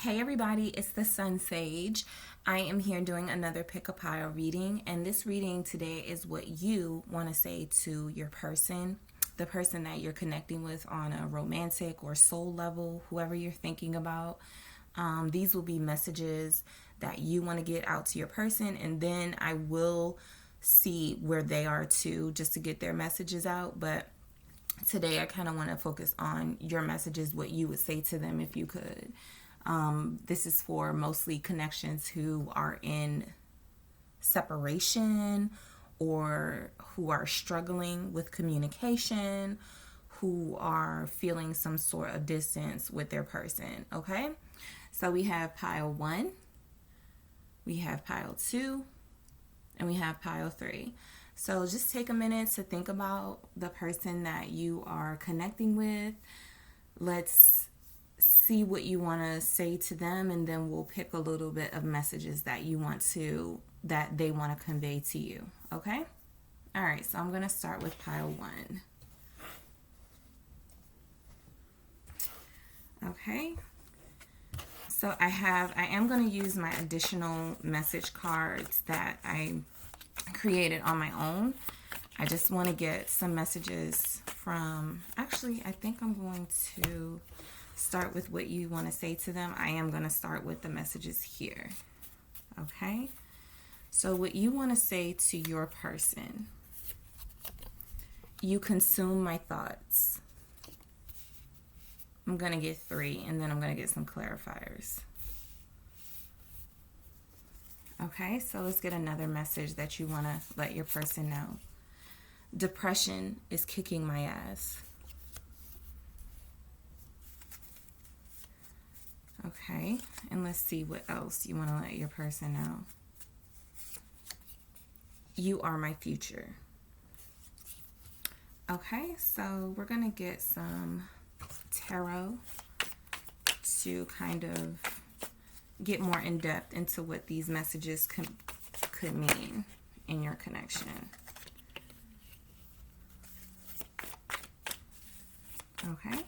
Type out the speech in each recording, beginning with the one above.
Hey everybody, it's the Sun Sage. I am here doing another pick a pile reading, and this reading today is what you want to say to your person, the person that you're connecting with on a romantic or soul level, whoever you're thinking about. These will be messages that you want to get out to your person, and then I will see where they are too, just to get their messages out. But today I kind of want to focus on your messages, what you would say to them if you could. This is for mostly connections who are in separation or who are struggling with communication, who are feeling some sort of distance with their person, okay? So we have pile 1, we have pile 2, and we have pile 3. So just take a minute to think about the person that you are connecting with. Let's see what you want to say to them, and then we'll pick a little bit of messages that they want to convey to you, okay? All right, so I'm going to start with pile 1. Okay. So I am going to use my additional message cards that I created on my own. I just want to get some messages from, actually, I think I'm going to start with what you want to say to them. I am going to start with the messages here. Okay? So what you want to say to your person: you consume my thoughts. I'm going to get 3, and then I'm going to get some clarifiers. Okay, so let's get another message that you want to let your person know. Depression is kicking my ass. Okay, and let's see what else you want to let your person know. You are my future. Okay, so we're going to get some tarot to kind of get more in depth into what these messages could mean in your connection. Okay.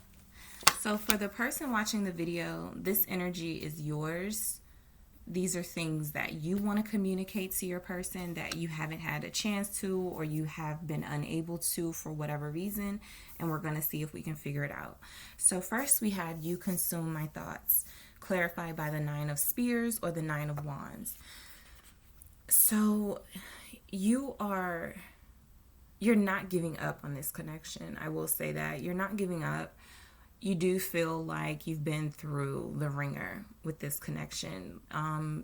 So for the person watching the video, this energy is yours. These are things that you want to communicate to your person that you haven't had a chance to, or you have been unable to for whatever reason, and we're going to see if we can figure it out. So first we had you consume my thoughts, clarified by the 9 of Spears or the 9 of Wands. So you're not giving up on this connection. I will say that you're not giving up. You do feel like you've been through the ringer with this connection.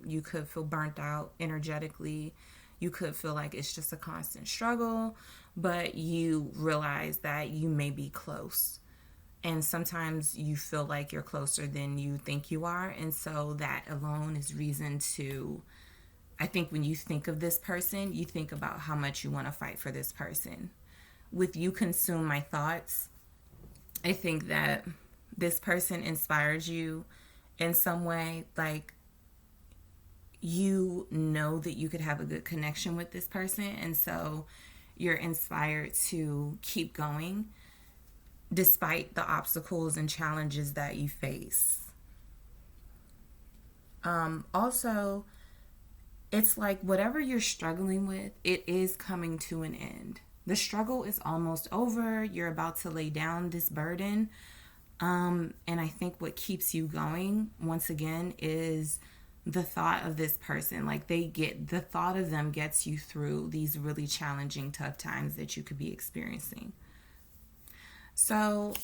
You could feel burnt out energetically. You could feel like it's just a constant struggle, but you realize that you may be close. And sometimes you feel like you're closer than you think you are. And so that alone is reason to, I think when you think of this person, you think about how much you want to fight for this person. With you consume my thoughts, I think that this person inspires you in some way. Like, you know that you could have a good connection with this person, and so you're inspired to keep going despite the obstacles and challenges that you face. Also, it's like whatever you're struggling with, it is coming to an end. The struggle is almost over. You're about to lay down this burden. And I think what keeps you going, once again, is the thought of this person. Like, the thought of them gets you through these really challenging, tough times that you could be experiencing. So,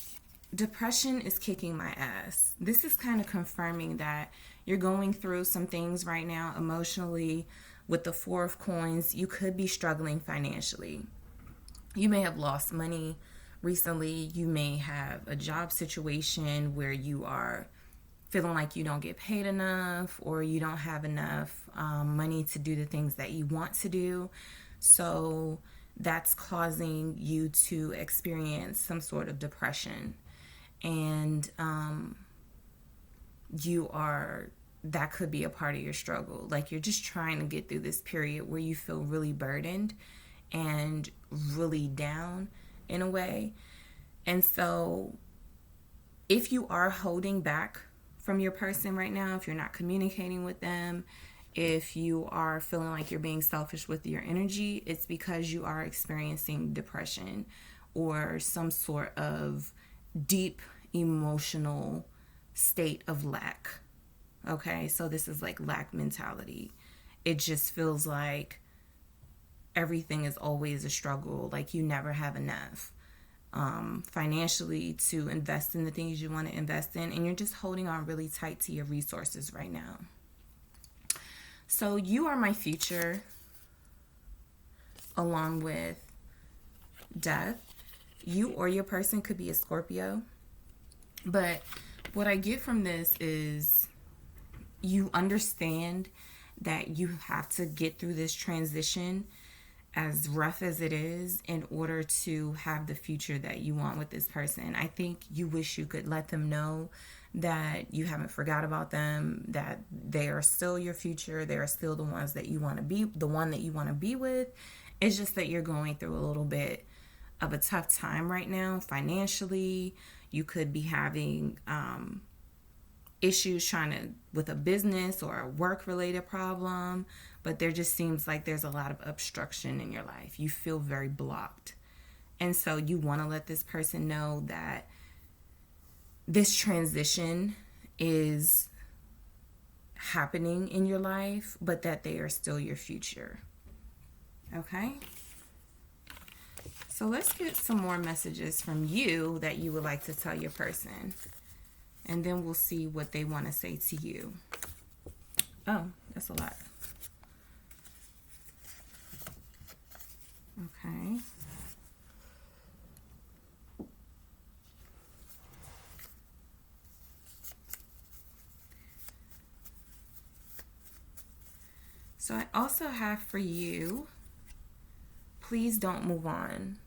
depression is kicking my ass. This is kind of confirming that you're going through some things right now emotionally. With the 4 of Coins, you could be struggling financially. You may have lost money recently. You may have a job situation where you are feeling like you don't get paid enough, or you don't have enough money to do the things that you want to do. So that's causing you to experience some sort of depression. And that could be a part of your struggle. Like, you're just trying to get through this period where you feel really burdened and really down in a way. And so if you are holding back from your person right now, if you're not communicating with them, if you are feeling like you're being selfish with your energy, it's because you are experiencing depression or some sort of deep emotional state of lack. Okay, so this is like lack mentality. It just feels like everything is always a struggle, like you never have enough financially to invest in the things you want to invest in, and you're just holding on really tight to your resources right now. So you are my future, along with death. You or your person could be a Scorpio, but what I get from this is you understand that you have to get through this transition, as rough as it is, in order to have the future that you want with this person. I think you wish you could let them know that you haven't forgot about them, that they are still your future, they are still the ones that you want to be, the one that you want to be with. It's just that you're going through a little bit of a tough time right now financially. You could be having issues with a business or a work related problem, but there just seems like there's a lot of obstruction in your life. You feel very blocked. And so you want to let this person know that this transition is happening in your life, but that they are still your future. Okay? So let's get some more messages from you that you would like to tell your person. And then we'll see what they want to say to you. Oh, that's a lot. Okay. So I also have for you, please don't move on.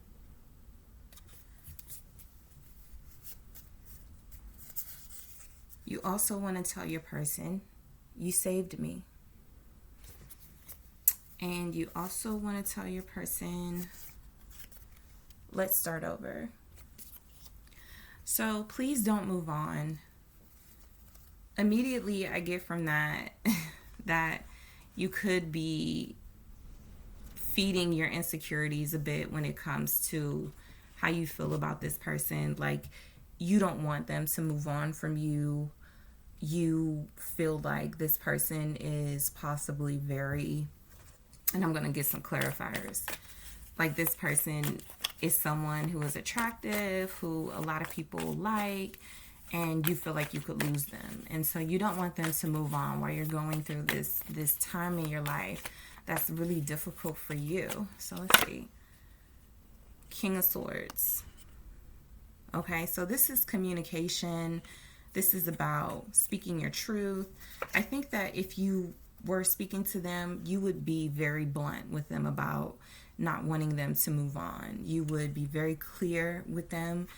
You also want to tell your person, you saved me. And you also want to tell your person, let's start over. So please don't move on. Immediately I get from that that you could be feeding your insecurities a bit when it comes to how you feel about this person. Like, you don't want them to move on from you. You feel like this person is possibly very, and I'm going to get some clarifiers, like this person is someone who is attractive, who a lot of people like, and you feel like you could lose them. And so you don't want them to move on while you're going through this time in your life that's really difficult for you. So let's see. King of Swords. Okay, so this is communication. This is about speaking your truth. I think that if you were speaking to them, you would be very blunt with them about not wanting them to move on. You would be very clear with them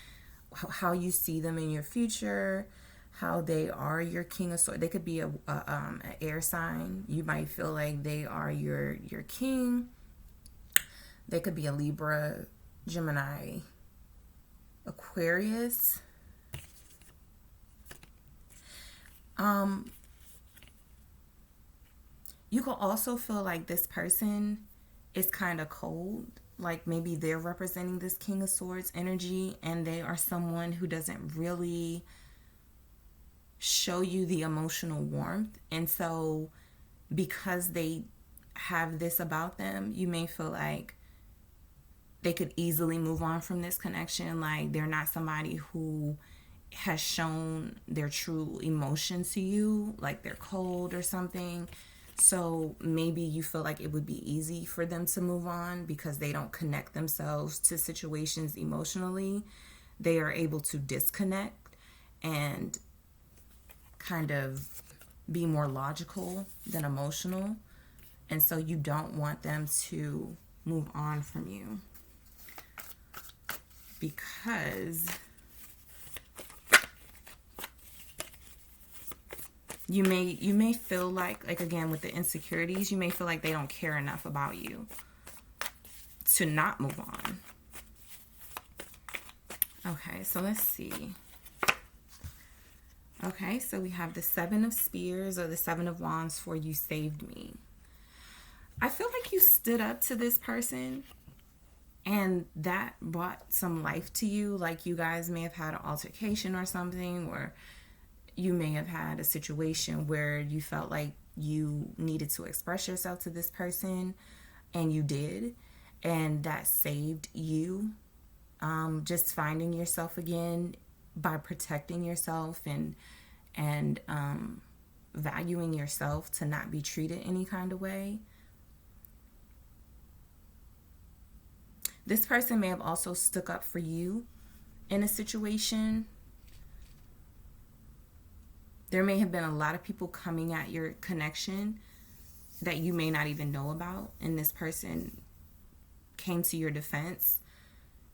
how you see them in your future, how they are your King of Swords. They could be an air sign. You might feel like they are your king. They could be a Libra, Gemini, Aquarius. You could also feel like this person is kind of cold. Like maybe they're representing this King of Swords energy, and they are someone who doesn't really show you the emotional warmth. And so because they have this about them, you may feel like they could easily move on from this connection. Like they're not somebody who has shown their true emotion to you, like they're cold or something. So maybe you feel like it would be easy for them to move on because they don't connect themselves to situations emotionally. They are able to disconnect and kind of be more logical than emotional. And so you don't want them to move on from you because you may feel like again with the insecurities, you may feel like they don't care enough about you to not move on. Okay, so let's see. Okay, so we have the Seven of Spears or the Seven of Wands for you saved me. I feel like you stood up to this person and that brought some life to you. Like you guys may have had an altercation or something, or you may have had a situation where you felt like you needed to express yourself to this person and you did, and that saved you. Just finding yourself again by protecting yourself and valuing yourself to not be treated any kind of way. This person may have also stuck up for you in a situation. There may have been a lot of people coming at your connection that you may not even know about, and this person came to your defense.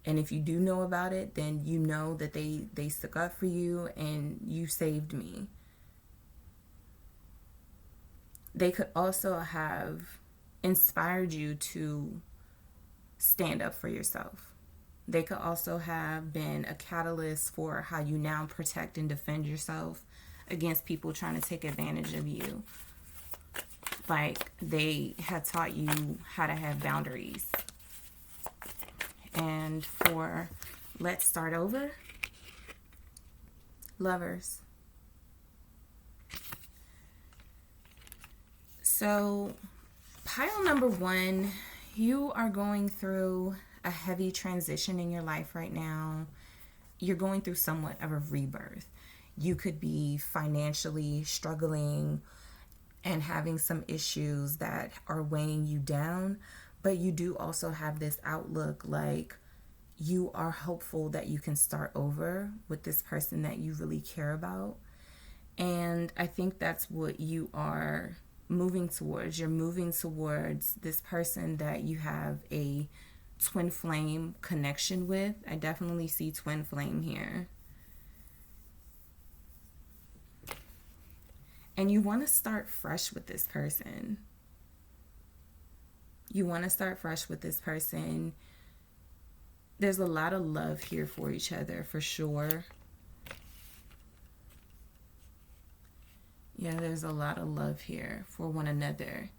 And if you do know about it, then you know that they stuck up for you and you saved me. They could also have inspired you to stand up for yourself. They could also have been a catalyst for how you now protect and defend yourself against people trying to take advantage of you. Like they had taught you how to have boundaries. And for let's start over, Lovers. So pile number one, you are going through a heavy transition in your life right now. You're going through somewhat of a rebirth. You could be financially struggling and having some issues that are weighing you down, but you do also have this outlook like you are hopeful that you can start over with this person that you really care about. And I think that's what you are moving towards. You're moving towards this person that you have a twin flame connection with. I definitely see twin flame here. And you want to start fresh with this person. You want to start fresh with this person. There's a lot of love here for each other, for sure. Yeah, there's a lot of love here for one another.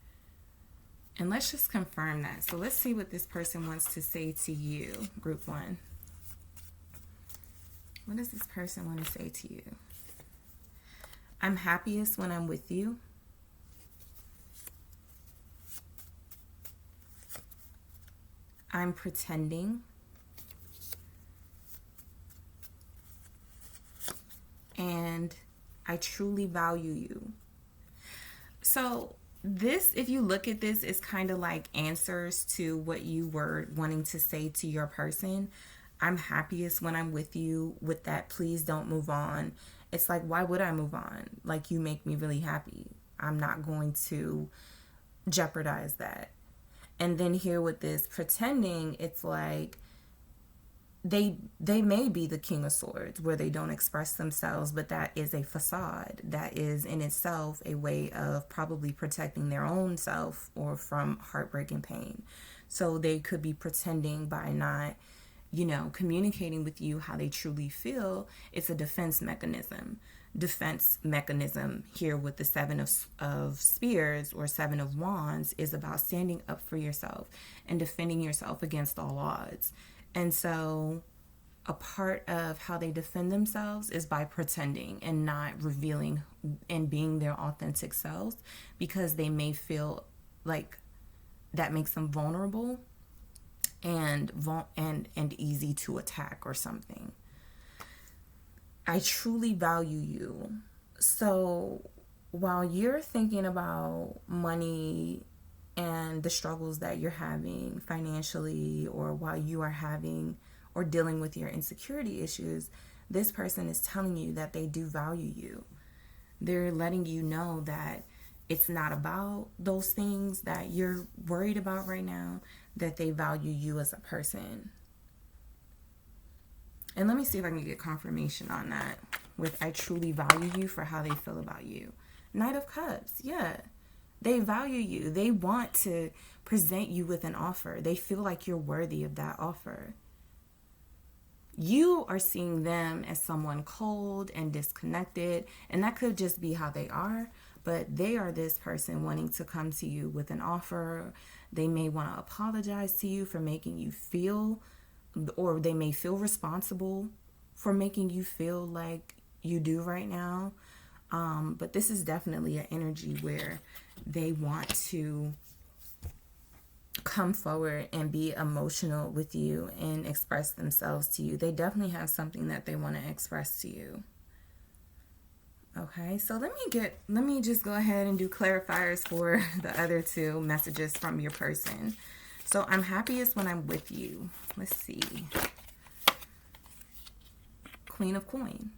And let's just confirm that. So let's see what this person wants to say to you, group one. What does this person want to say to you? I'm happiest when I'm with you. I'm pretending. And I truly value you. So this, if you look at this, is kind of like answers to what you were wanting to say to your person. I'm happiest when I'm with you. With that, please don't move on. It's like, why would I move on? Like, you make me really happy. I'm not going to jeopardize that. And then here with this pretending, it's like they may be the King of Swords where they don't express themselves, but that is a facade. That is in itself a way of probably protecting their own self or from heartbreak and pain. So they could be pretending by not, communicating with you how they truly feel. It's a defense mechanism. Defense mechanism here with the Seven of Spears or Seven of Wands is about standing up for yourself and defending yourself against all odds. And so a part of how they defend themselves is by pretending and not revealing and being their authentic selves, because they may feel like that makes them vulnerable and easy to attack or something. I truly value you. So while you're thinking about money and the struggles that you're having financially, or while you are having or dealing with your insecurity issues, this person is telling you that they do value you. They're letting you know that it's not about those things that you're worried about right now, that they value you as a person. And let me see if I can get confirmation on that with I truly value you for how they feel about you. Knight of Cups, yeah. They value you. They want to present you with an offer. They feel like you're worthy of that offer. You are seeing them as someone cold and disconnected, and that could just be how they are, but they are this person wanting to come to you with an offer. They may want to apologize to you for making you feel, or they may feel responsible for making you feel like you do right now. But this is definitely an energy where they want to come forward and be emotional with you and express themselves to you. They definitely have something that they want to express to you. Okay, so let me just go ahead and do clarifiers for the other two messages from your person. So I'm happiest when I'm with you. Let's see. Queen of Coin.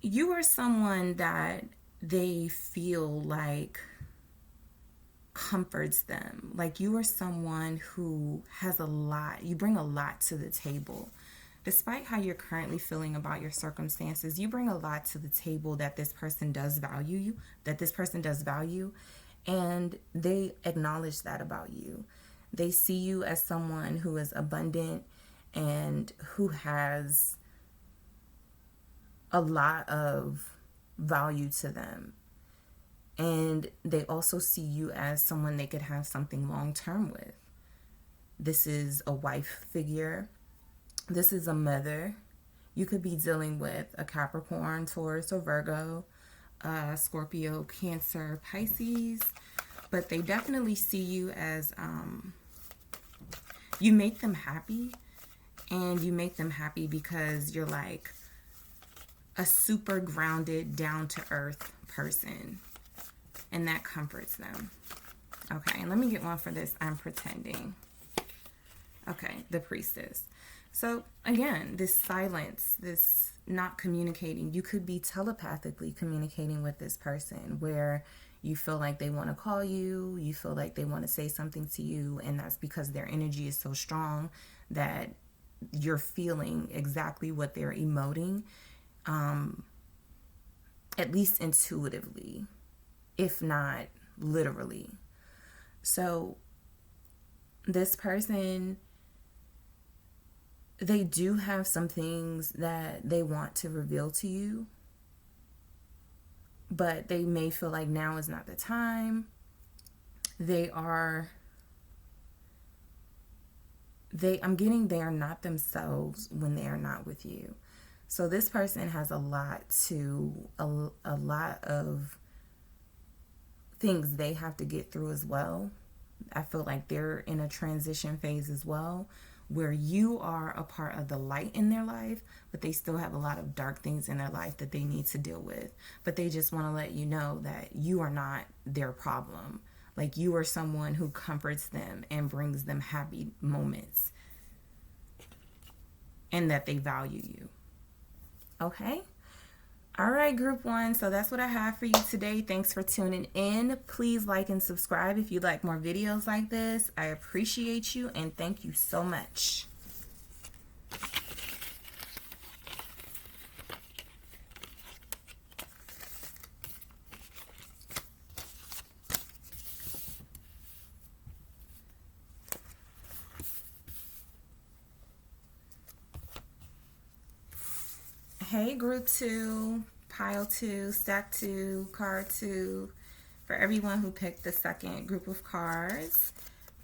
You are someone that they feel like comforts them. Like you are someone who has a lot, you bring a lot to the table. Despite how you're currently feeling about your circumstances, you bring a lot to the table that this person does value you, and they acknowledge that about you. They see you as someone who is abundant and who has a lot of value to them. And they also see you as someone they could have something long term with. This is a wife figure. This is a mother. You could be dealing with a Capricorn, Taurus, or Virgo, Scorpio, Cancer, Pisces. But they definitely see you as, you make them happy. And you make them happy because you're like a super grounded, down-to-earth person. And that comforts them. Okay, and let me get one for this. I'm pretending. Okay, the Priestess. So again, this silence, this not communicating, you could be telepathically communicating with this person where you feel like they want to call you, you feel like they want to say something to you, and that's because their energy is so strong that you're feeling exactly what they're emoting, at least intuitively, if not literally. So this person, they do have some things that they want to reveal to you, but they may feel like now is not the time. They are not themselves when they are not with you. So this person has a lot of things they have to get through as well. I feel like they're in a transition phase as well, where you are a part of the light in their life, but they still have a lot of dark things in their life that they need to deal with. But they just want to let you know that you are not their problem. Like you are someone who comforts them and brings them happy moments, and that they value you. Okay? All right, group one. So that's what I have for you today. Thanks for tuning in. Please like and subscribe if you'd like more videos like this. I appreciate you and thank you so much. Hey, group two, pile two, stack two, card two. For everyone who picked the second group of cards,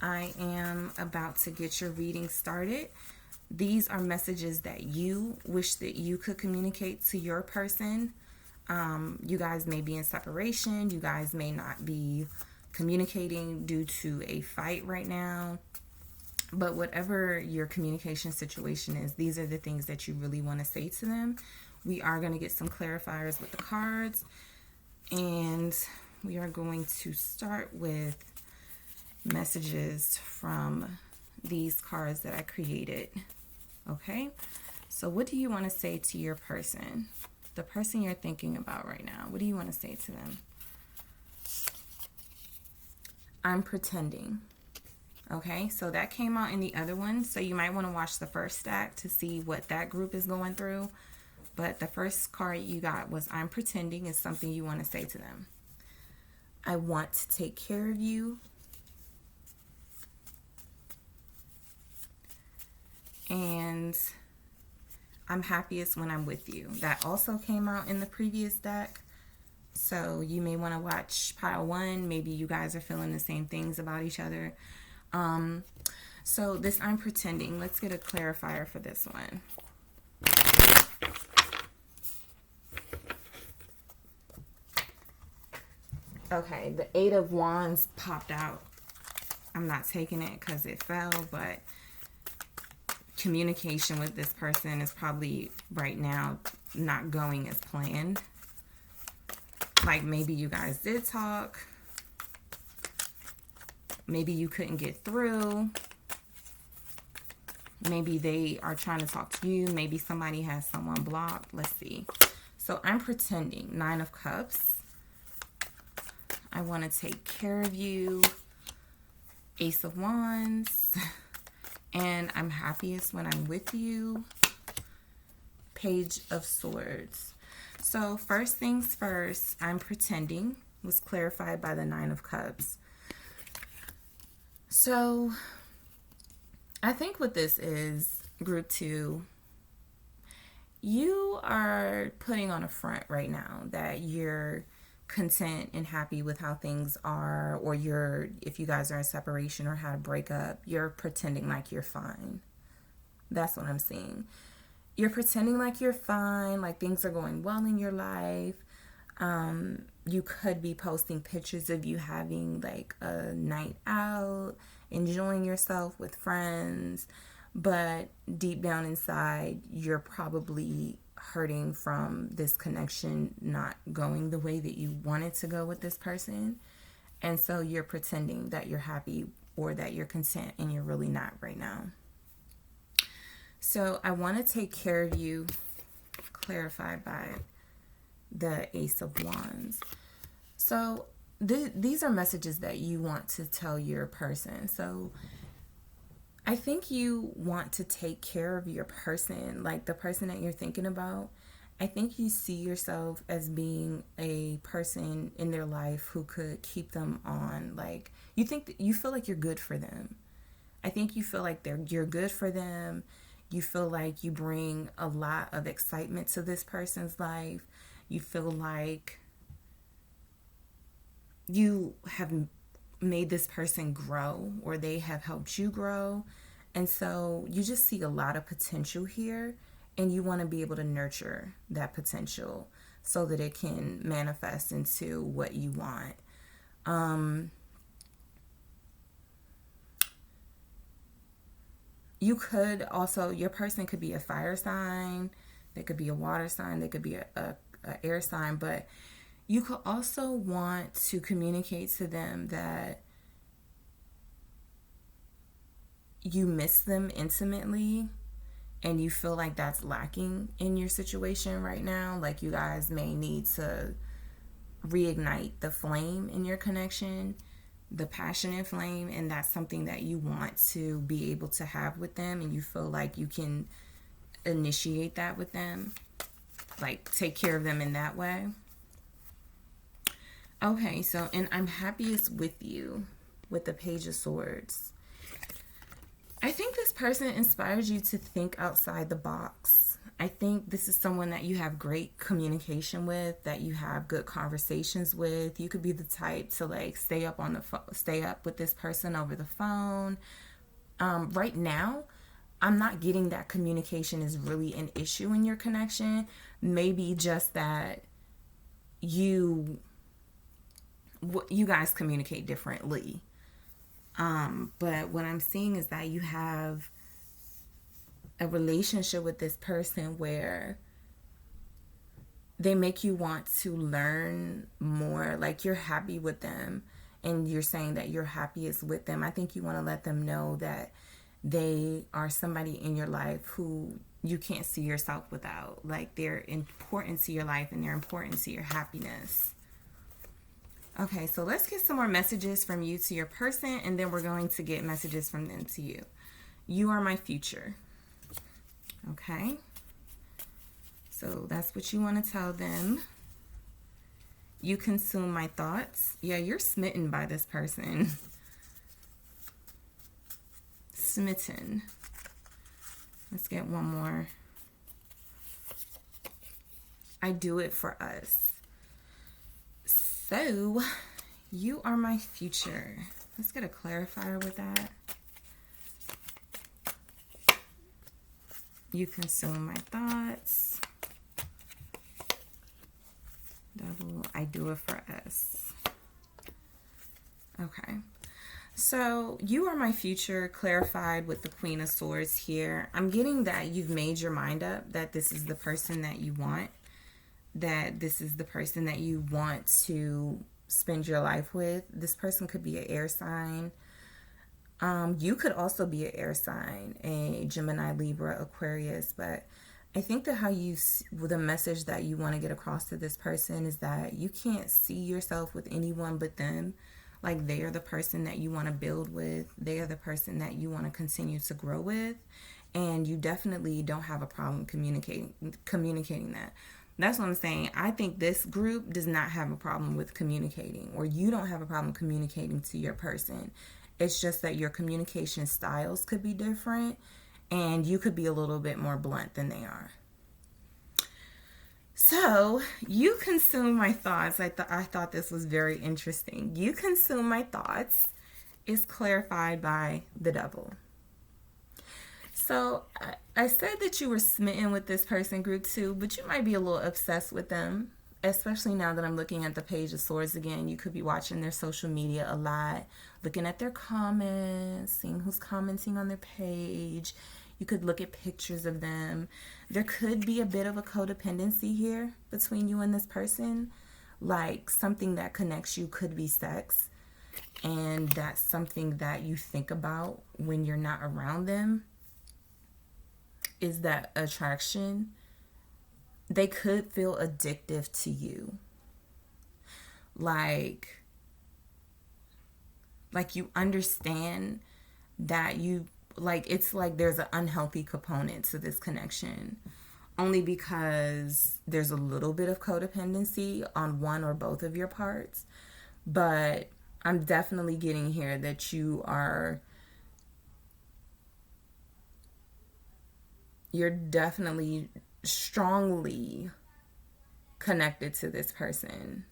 I am about to get your reading started. These are messages that you wish that you could communicate to your person. You guys may be in separation. You guys may not be communicating due to a fight right now. But whatever your communication situation is, these are the things that you really want to say to them. We are going to get some clarifiers with the cards. And we are going to start with messages from these cards that I created. Okay? So what do you want to say to your person? The person you're thinking about right now. What do you want to say to them? I'm pretending. Okay, so that came out in the other one. So you might want to watch the first stack to see what that group is going through. But the first card you got was I'm pretending is something you want to say to them. I want to take care of you. and I'm happiest when I'm with you. That also came out in the previous deck. So you may want to watch pile 1. Maybe you guys are feeling the same things about each other. So this I'm pretending. Let's get a clarifier for this one. Okay, the 8 of Wands popped out. I'm not taking it because it fell, but communication with this person is probably right now not going as planned. Like maybe you guys did talk. Maybe you couldn't get through. Maybe they are trying to talk to you. Maybe somebody has someone blocked. Let's see. So I'm pretending. 9 of Cups. I want to take care of you. Ace of Wands. And I'm happiest when I'm with you. Page of Swords. So first things first, I'm pretending was clarified by the 9 of Cups. So I think what this is, group 2, you are putting on a front right now that you're content and happy with how things are, or if you guys are in separation or had a breakup, you're pretending like you're fine. That's what I'm seeing. You're pretending like you're fine, like things are going well in your life. You could be posting pictures of you having like a night out, enjoying yourself with friends, but deep down inside, you're probably hurting from this connection not going the way that you wanted to go with this person. And so you're pretending that you're happy or that you're content, and you're really not right now. So I want to take care of you, clarified by the Ace of Wands. So these are messages that you want to tell your person. So I think you want to take care of your person, like the person that you're thinking about. I think you see yourself as being a person in their life who could keep them on. Like you feel like you're good for them. I think you feel like you're good for them. You feel like you bring a lot of excitement to this person's life. You feel like you have made this person grow, or they have helped you grow. And so you just see a lot of potential here, and you want to be able to nurture that potential so that it can manifest into what you want. You could also, your person could be a fire sign, they could be a water sign, they could be a air sign, but you could also want to communicate to them that you miss them intimately, and you feel like that's lacking in your situation right now. Like you guys may need to reignite the flame in your connection, the passionate flame, and that's something that you want to be able to have with them, and you feel like you can initiate that with them, like take care of them in that way. Okay, so, and I'm happiest with you with the Page of Swords. I think this person inspires you to think outside the box. I think this is someone that you have great communication with, that you have good conversations with. You could be the type to like stay up with this person over the phone. Right now, I'm not getting that communication is really an issue in your connection. Maybe just that you guys communicate differently. But what I'm seeing is that you have a relationship with this person where they make you want to learn more. Like you're happy with them, and you're saying that you're happiest with them. I think you want to let them know that they are somebody in your life who you can't see yourself without. Like they're important to your life, and they're important to your happiness. Okay, so let's get some more messages from you to your person, and then we're going to get messages from them to you. You are my future. Okay, so that's what you want to tell them. You consume my thoughts. Yeah, you're smitten by this person. Smitten. Let's get one more. I do it for us. So, you are my future. Let's get a clarifier with that. You consume my thoughts. Double, I do it for us. Okay. So, you are my future, clarified with the Queen of Swords here. I'm getting that you've made your mind up that this is the person that you want. That this is the person that you want to spend your life with. This person could be an air sign. You could also be an air sign, a Gemini, Libra, Aquarius. But I think that the message that you want to get across to this person is that you can't see yourself with anyone but them. Like, they are the person that you want to build with. They are the person that you want to continue to grow with. And you definitely don't have a problem communicating that. That's what I'm saying. I think this group does not have a problem with communicating, or you don't have a problem communicating to your person. It's just that your communication styles could be different, and you could be a little bit more blunt than they are. So, you consume my thoughts. I thought this was very interesting. You consume my thoughts is clarified by the Devil. So, I said that you were smitten with this person, group 2, but you might be a little obsessed with them, especially now that I'm looking at the Page of Swords again. You could be watching their social media a lot, looking at their comments, seeing who's commenting on their page. You could look at pictures of them. There could be a bit of a codependency here between you and this person. Like, something that connects you could be sex, and that's something that you think about when you're not around them. Is that attraction? They could feel addictive to you. Like you understand that it's like there's an unhealthy component to this connection. Only because there's a little bit of codependency on one or both of your parts. But I'm definitely getting here that you're definitely strongly connected to this person.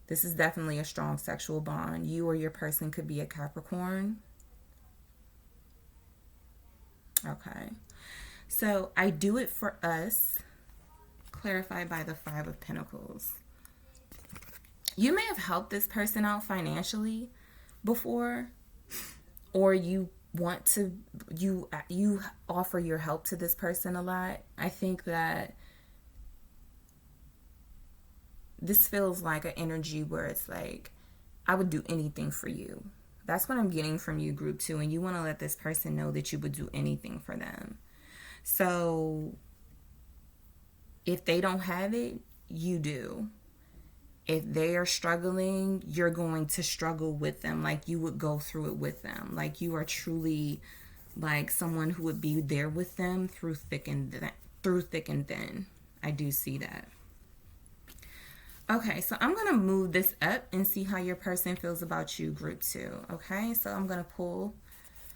This is definitely a strong sexual bond. You or your person could be a Capricorn. Okay. So, I do it for us, clarified by the 5 of Pentacles. You may have helped this person out financially before, or you offer your help to this person a lot. I think that this feels like an energy where it's like, I would do anything for you. That's what I'm getting from you, group 2, and you want to let this person know that you would do anything for them. So if they don't have it, you do. If they are struggling, you're going to struggle with them, like you would go through it with them. Like you are truly like someone who would be there with them through thick and thin. I do see that. Okay, so I'm going to move this up and see how your person feels about you, group 2. Okay, so I'm going to pull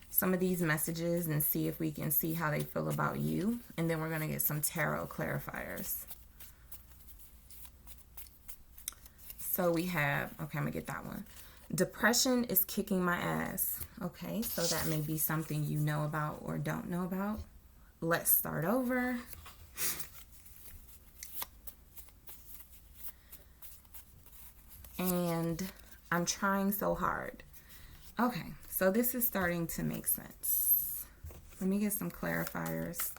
some of these messages and see if we can see how they feel about you. And then we're going to get some tarot clarifiers. So we have, okay, I'm going to get that one. Depression is kicking my ass. Okay, so that may be something you know about or don't know about. Let's start over. And I'm trying so hard. Okay, so this is starting to make sense. Let me get some clarifiers.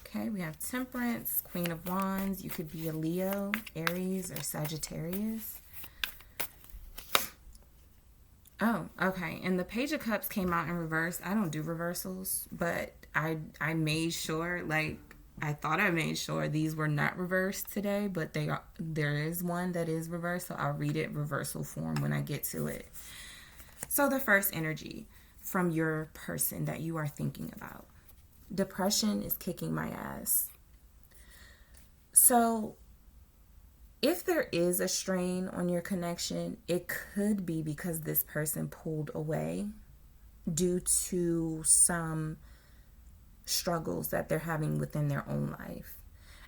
Okay, we have Temperance, Queen of Wands. You could be a Leo, Aries, or Sagittarius. Oh, okay. And the Page of Cups came out in reverse. I don't do reversals, but I made sure, like, I thought I made sure these were not reversed today, but there is one that is reversed, so I'll read it reversal form when I get to it. So the first energy from your person that you are thinking about. Depression is kicking my ass. So If there is a strain on your connection, it could be because this person pulled away due to some struggles that they're having within their own life.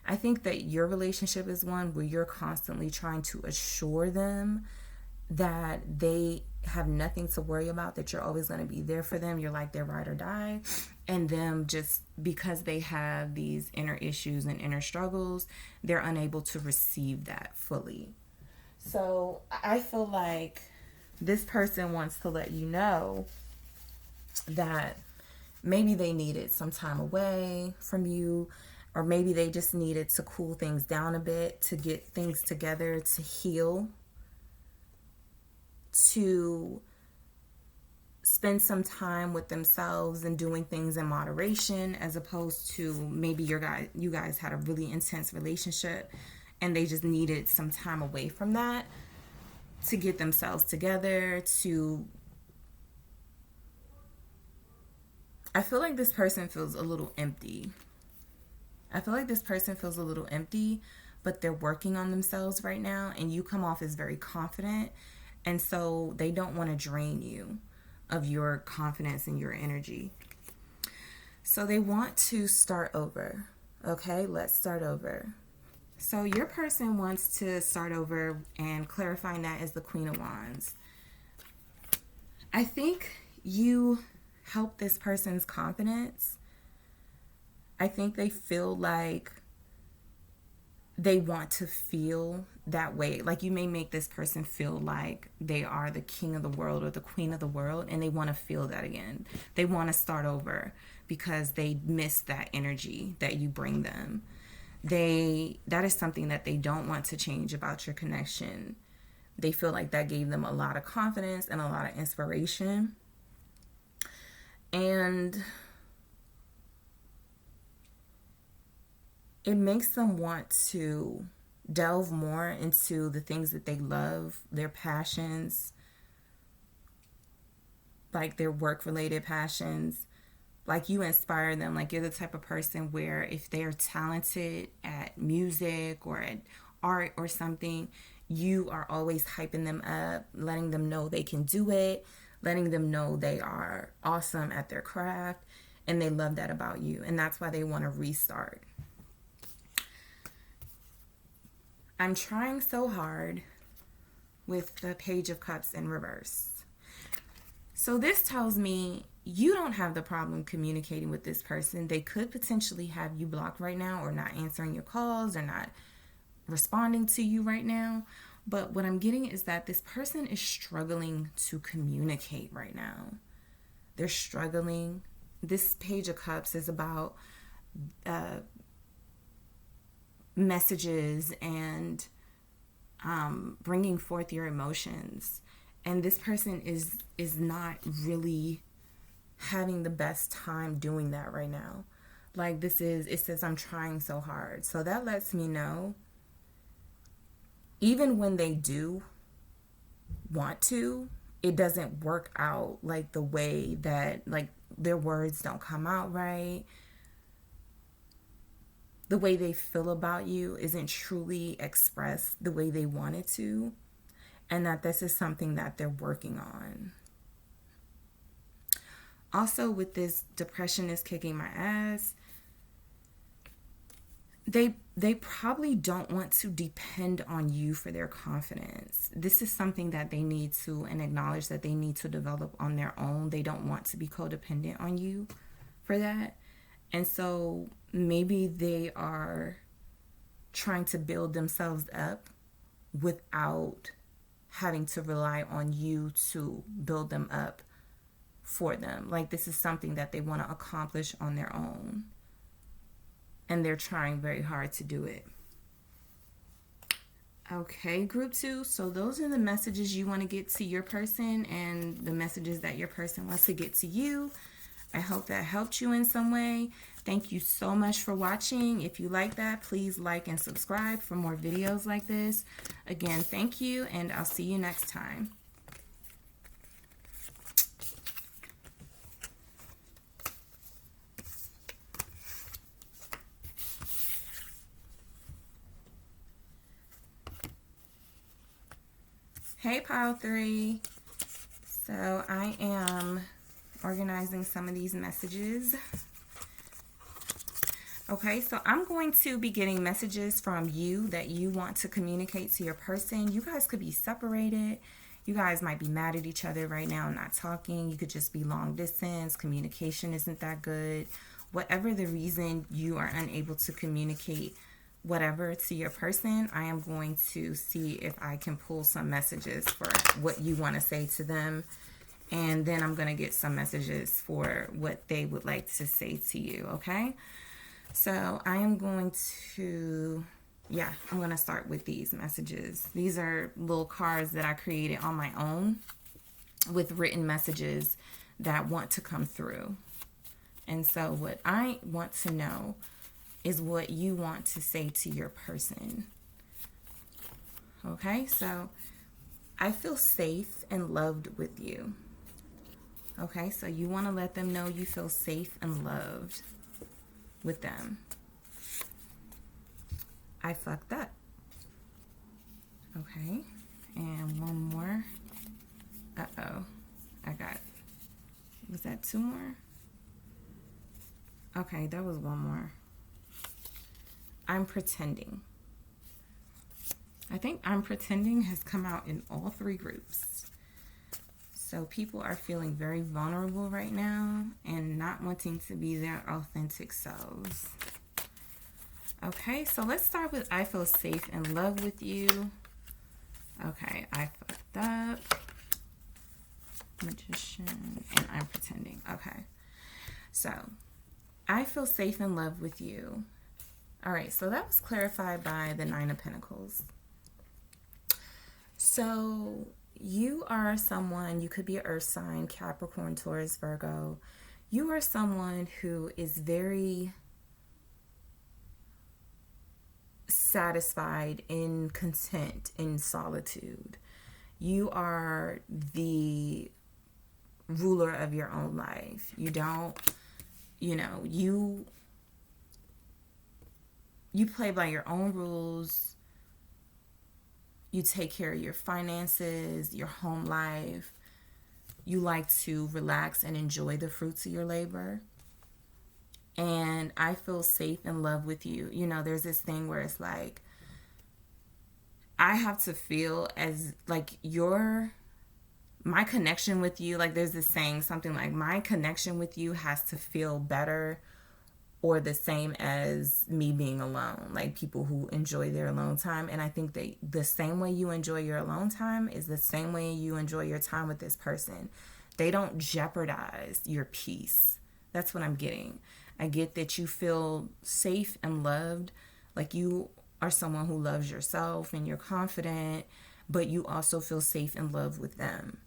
I think that your relationship is one where you're constantly trying to assure them that they have nothing to worry about, that you're always going to be there for them. You're like their ride or die. And them, just because they have these inner issues and inner struggles, they're unable to receive that fully. So I feel like this person wants to let you know that maybe they needed some time away from you, or maybe they just needed to cool things down a bit, to get things together, to heal, to spend some time with themselves and doing things in moderation, as opposed to maybe you guys had a really intense relationship and they just needed some time away from that to get themselves together. I feel like this person feels a little empty. But they're working on themselves right now, and you come off as very confident, and so they don't want to drain you of your confidence and your energy. So they want to start over. Okay, let's start over. So your person wants to start over, and clarifying that as the Queen of Wands. I think you help this person's confidence. I think they feel like they want to feel that way. Like, you may make this person feel like they are the king of the world or the queen of the world, and they want to feel that again. They want to start over because they miss that energy that you bring them. That is something that they don't want to change about your connection. They feel like that gave them a lot of confidence and a lot of inspiration. And it makes them want to delve more into the things that they love, their passions, like their work-related passions. Like, you inspire them. Like, you're the type of person where if they're talented at music or at art or something, you are always hyping them up, letting them know they can do it, letting them know they are awesome at their craft, and they love that about you. And that's why they want to restart. I'm trying so hard with the Page of Cups in reverse. So this tells me you don't have the problem communicating with this person. They could potentially have you blocked right now, or not answering your calls, or not responding to you right now. But what I'm getting is that this person is struggling to communicate right now. They're struggling. This Page of Cups is about messages and bringing forth your emotions. And this person is not really having the best time doing that right now. Like, it says, I'm trying so hard. So that lets me know, even when they do want to, it doesn't work out like the way that, like, their words don't come out right. The way they feel about you isn't truly expressed the way they want it to. And that this is something that they're working on. Also, with this depression is kicking my ass, they probably don't want to depend on you for their confidence. This is something that they need to, and acknowledge that they need to develop on their own. They don't want to be codependent on you for that. And so maybe they are trying to build themselves up without having to rely on you to build them up for them. Like, this is something that they want to accomplish on their own, and they're trying very hard to do it. Okay, group 2. So those are the messages you want to get to your person, and the messages that your person wants to get to you. I hope that helped you in some way. Thank you so much for watching. If you like that, please like and subscribe for more videos like this. Again, thank you, and I'll see you next time. Hey, Pile 3. So I am organizing some of these messages. Okay, so I'm going to be getting messages from you that you want to communicate to your person. You guys could be separated. You guys might be mad at each other right now, not talking. You could just be long distance. Communication isn't that good. Whatever the reason you are unable to communicate whatever to your person, I am going to see if I can pull some messages for what you want to say to them. And then I'm going to get some messages for what they would like to say to you, okay? So I am going to, I'm going to start with these messages. These are little cards that I created on my own with written messages that want to come through. And so what I want to know is what you want to say to your person. Okay, so I feel safe and loved with you. Okay, so you want to let them know you feel safe and loved with them. I fucked up. Okay, and one more. Was that two more? Okay, that was one more. I'm pretending. I think I'm pretending has come out in all three groups. So people are feeling very vulnerable right now and not wanting to be their authentic selves. Okay, so let's start with I feel safe and love with you. Okay, I fucked up. Magician, and I'm pretending. Okay, so I feel safe and love with you. All right, so that was clarified by the Nine of Pentacles. So you are someone, you could be an earth sign, Capricorn, Taurus, Virgo. You are someone who is very satisfied in content, in solitude. You are the ruler of your own life. You don't, you play by your own rules. You take care of your finances, your home life. You like to relax and enjoy the fruits of your labor. And I feel safe and love with you. There's this thing where it's like, I have to feel as like my connection with you, like there's this saying, something like my connection with you has to feel better or the same as me being alone, like people who enjoy their alone time. And I think that the same way you enjoy your alone time is the same way you enjoy your time with this person. They don't jeopardize your peace. That's what I'm getting. I get that you feel safe and loved, like you are someone who loves yourself and you're confident, but you also feel safe and loved with them.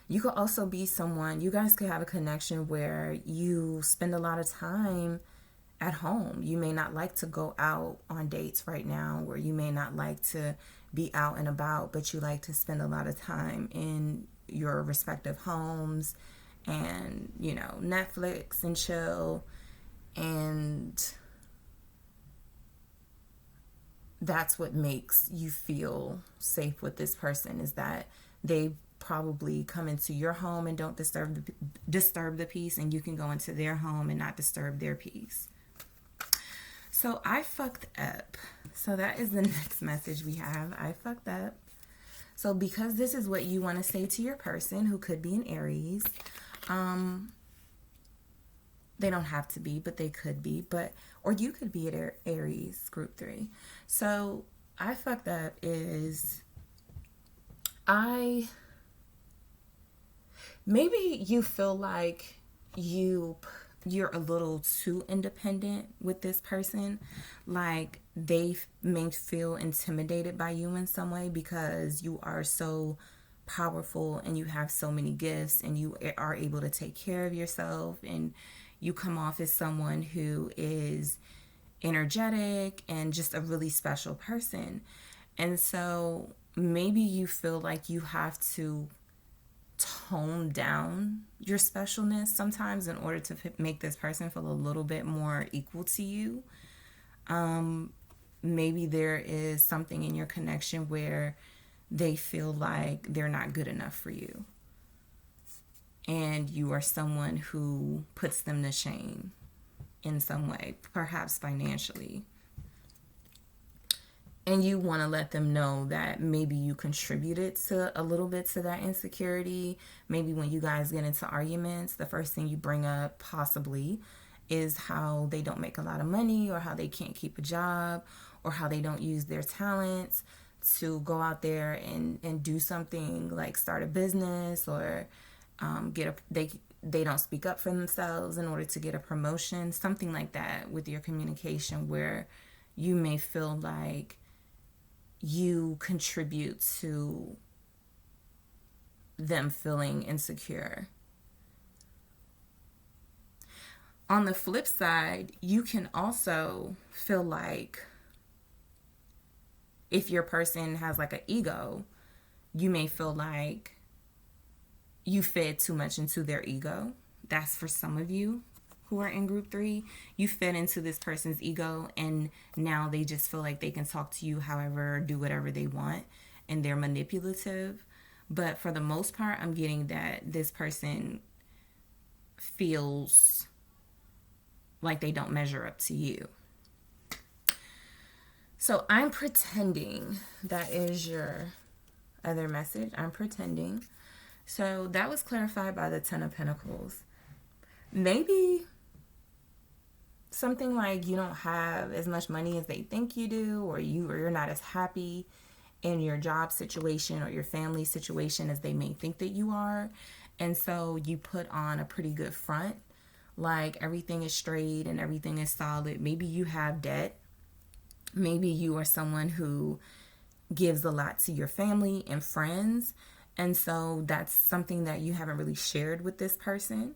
You could also be someone, you guys could have a connection where you spend a lot of time at home. You may not like to go out on dates right now, or you may not like to be out and about, but you like to spend a lot of time in your respective homes and, Netflix and chill. And that's what makes you feel safe with this person, is that they probably come into your home and don't disturb the peace, and you can go into their home and not disturb their peace. So I fucked up. So that is the next message we have. I fucked up. So because this is what you want to say to your person, who could be an Aries, they don't have to be, but they could be, or you could be at Aries, group 3. So I fucked up is maybe you feel like you're a little too independent with this person. Like they may feel intimidated by you in some way because you are so powerful and you have so many gifts and you are able to take care of yourself, and you come off as someone who is energetic and just a really special person. And so maybe you feel like you have to tone down your specialness sometimes in order to make this person feel a little bit more equal to you. Maybe there is something in your connection where they feel like they're not good enough for you. And you are someone who puts them to shame in some way, perhaps financially. And you want to let them know that maybe you contributed to a little bit to that insecurity. Maybe when you guys get into arguments, the first thing you bring up possibly is how they don't make a lot of money, or how they can't keep a job, or how they don't use their talents to go out there and do something like start a business, or they don't speak up for themselves in order to get a promotion, something like that with your communication, where you may feel like you contribute to them feeling insecure. On the flip side, you can also feel like if your person has like an ego, you may feel like you fed too much into their ego. That's for some of you who are in group 3. You fed into this person's ego, and now they just feel like they can talk to you however, do whatever they want, and they're manipulative. But for the most part, I'm getting that this person feels like they don't measure up to you. So I'm pretending that is your other message. I'm pretending. So that was clarified by the 10 of Pentacles. Maybe something like you don't have as much money as they think you do, or you're not as happy in your job situation or your family situation as they may think that you are. And so you put on a pretty good front, like everything is straight and everything is solid. Maybe you have debt. Maybe you are someone who gives a lot to your family and friends. And so that's something that you haven't really shared with this person.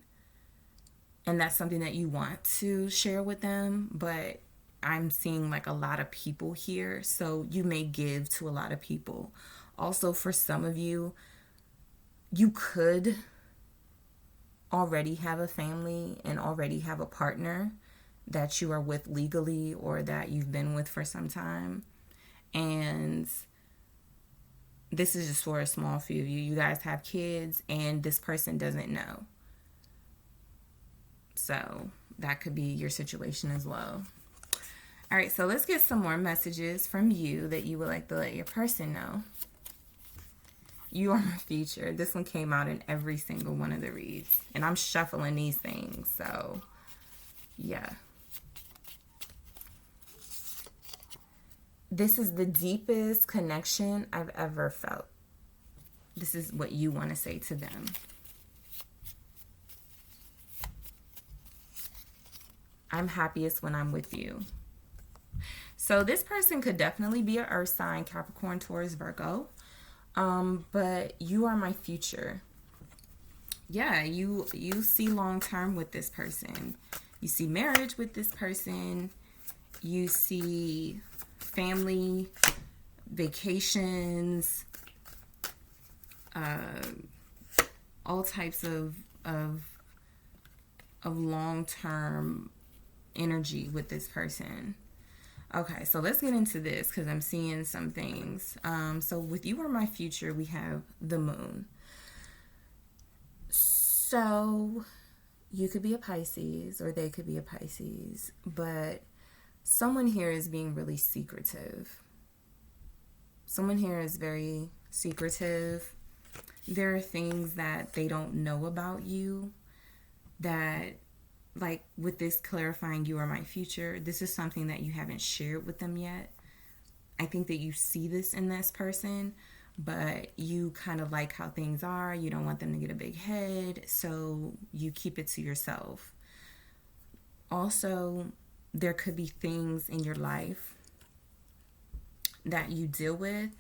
And that's something that you want to share with them. But I'm seeing like a lot of people here. So you may give to a lot of people. Also, for some of you, you could already have a family and already have a partner that you are with legally, or that you've been with for some time. And this is just for a small few of you. You guys have kids and this person doesn't know. So that could be your situation as well. All right, so let's get some more messages from you that you would like to let your person know. You are my future. This one came out in every single one of the reads. And I'm shuffling these things, so yeah. This is the deepest connection I've ever felt. This is what you want to say to them. I'm happiest when I'm with you. So this person could definitely be an earth sign, Capricorn, Taurus, Virgo. But you are my future. Yeah, you see long term with this person. You see marriage with this person. You see family, vacations, all types of long-term energy with this person. Okay, so let's get into this because I'm seeing some things. So with you or my future, we have the moon. So you could be a Pisces or they could be a Pisces, but someone here is being really secretive. Someone here is very secretive. There are things that they don't know about you that, like with this clarifying you are my future, this is something that you haven't shared with them yet. I think that you see this in this person, but you kind of like how things are. You don't want them to get a big head, so you keep it to yourself. Also, there could be things in your life that you deal with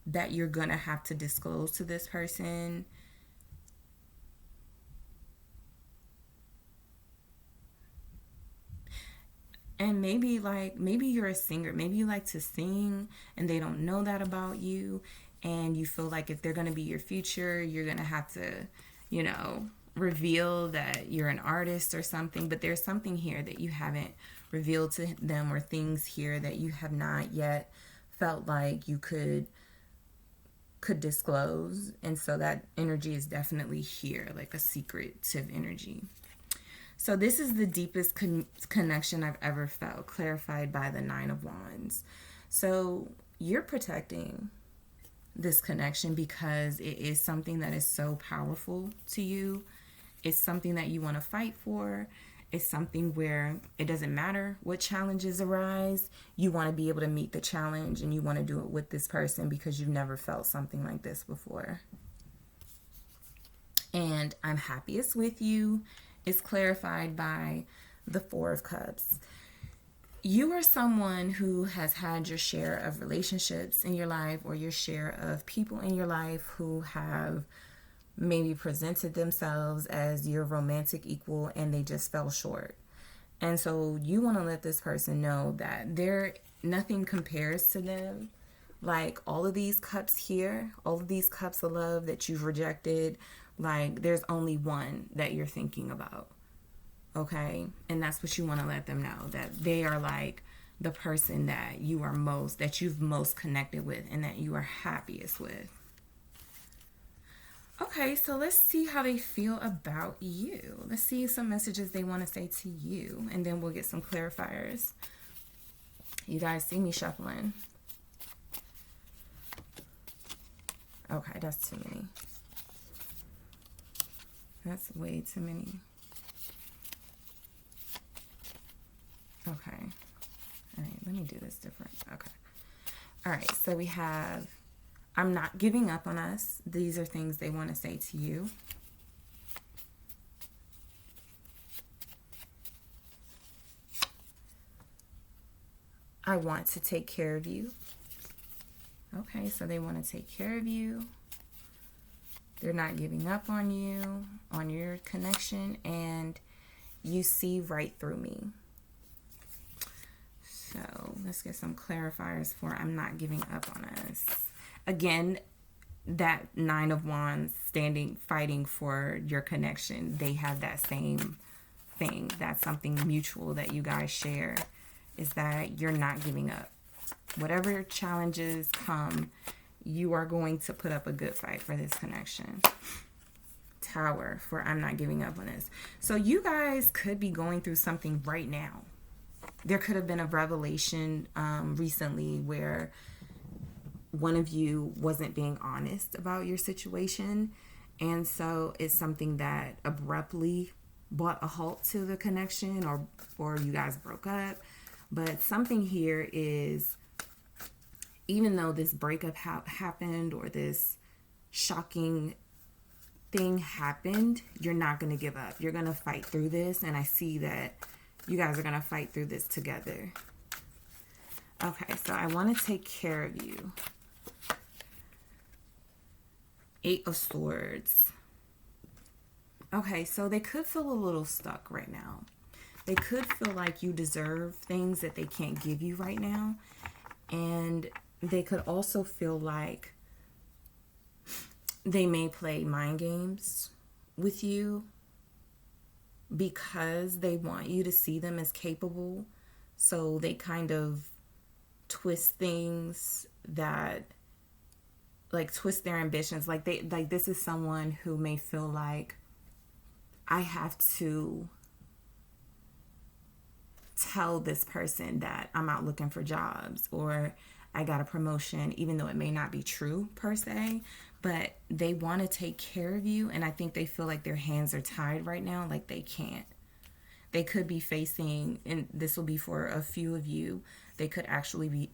that you're going to have to disclose to this person. And maybe you're a singer. Maybe you like to sing and they don't know that about you. And you feel like if they're going to be your future, you're going to have to, reveal that you're an artist or something. But there's something here that you haven't revealed to them, or things here that you have not yet felt like you could disclose. And so that energy is definitely here, like a secretive energy. So this is the deepest connection I've ever felt, clarified by the Nine of Wands. So you're protecting this connection because it is something that is so powerful to you. It's something that you want to fight for. It's something where it doesn't matter what challenges arise. You want to be able to meet the challenge, and you want to do it with this person because you've never felt something like this before. And I'm happiest with you is clarified by the Four of Cups. You are someone who has had your share of relationships in your life, or your share of people in your life who have maybe presented themselves as your romantic equal and they just fell short. And so you want to let this person know that nothing compares to them. Like all of these cups here, all of these cups of love that you've rejected, like there's only one that you're thinking about. Okay? And that's what you want to let them know, that they are like the person that you've most connected with and that you are happiest with. Okay, so let's see how they feel about you. Let's see some messages they want to say to you, and then we'll get some clarifiers. You guys see me shuffling. Okay, that's too many. That's way too many. Okay. All right, let me do this different. Okay. All right, so we have, I'm not giving up on us. These are things they want to say to you. I want to take care of you. Okay, so they want to take care of you. They're not giving up on you, on your connection, and you see right through me. So let's get some clarifiers for I'm not giving up on us. Again, that Nine of Wands fighting for your connection. They have that same thing. That's something mutual that you guys share, is that you're not giving up. Whatever challenges come, you are going to put up a good fight for this connection. Tower for I'm not giving up on this. So you guys could be going through something right now. There could have been a revelation recently where one of you wasn't being honest about your situation. And so it's something that abruptly brought a halt to the connection, or you guys broke up. But something here is, even though this breakup happened or this shocking thing happened, you're not going to give up. You're going to fight through this. And I see that you guys are going to fight through this together. Okay, so I want to take care of you. Eight of Swords. Okay, so they could feel a little stuck right now. They could feel like you deserve things that they can't give you right now. And they could also feel like they may play mind games with you because they want you to see them as capable. So they kind of twist things that, like, twist their ambitions. Like this is someone who may feel like, I have to tell this person that I'm out looking for jobs, or I got a promotion, even though it may not be true per se, but they want to take care of you. And I think they feel like their hands are tied right now, like they can't. They could be facing, and this will be for a few of you, they could actually be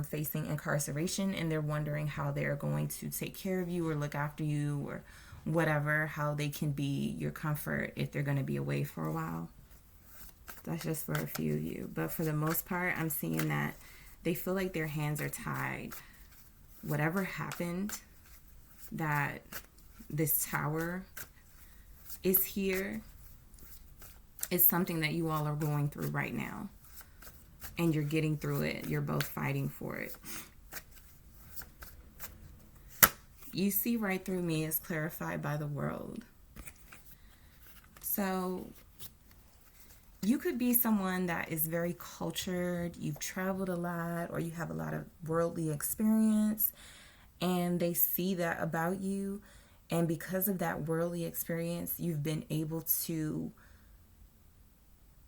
facing incarceration, and they're wondering how they're going to take care of you or look after you or whatever, how they can be your comfort if they're going to be away for a while. That's just for a few of you. But for the most part, I'm seeing that they feel like their hands are tied. Whatever happened, that this Tower is here, is something that you all are going through right now. And you're getting through it. You're both fighting for it. You see right through me is clarified by the World. So You could be someone that is very cultured, you've traveled a lot, or you have a lot of worldly experience, and they see that about you. And because of that worldly experience, you've been able to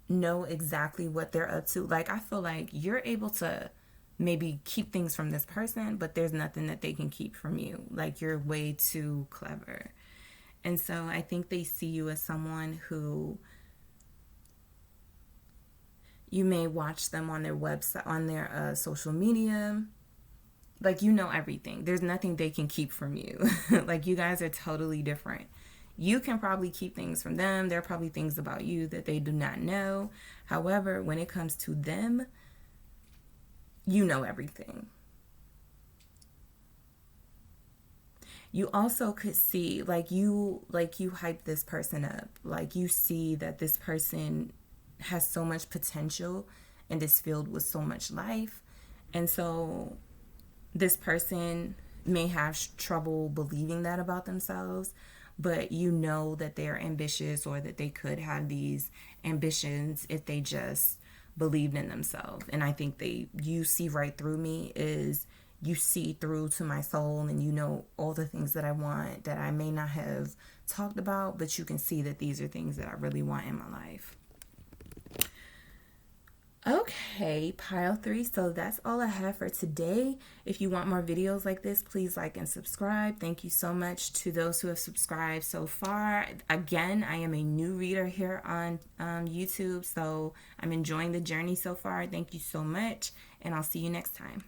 know exactly what they're up to. Like, I feel like you're able to maybe keep things from this person, but there's nothing that they can keep from you. Like, you're way too clever. And so I think they see you as someone who you may watch them on their website, on their social media. Like, you know everything. There's nothing they can keep from you. Like, you guys are totally different. You can probably keep things from them. There are probably things about you that they do not know. However, when it comes to them, you know everything. You also could see, like you hype this person up. Like, you see that this person has so much potential and is filled with so much life. And so this person may have trouble believing that about themselves, but you know that they're ambitious, or that they could have these ambitions if they just believed in themselves. And I think you see right through me, is you see through to my soul, and you know all the things that I want that I may not have talked about, but you can see that these are things that I really want in my life. Okay, pile 3. So that's all I have for today. If you want more videos like this, please like and subscribe. Thank you so much to those who have subscribed so far. Again, I am a new reader here on YouTube, so I'm enjoying the journey so far. Thank you so much, and I'll see you next time.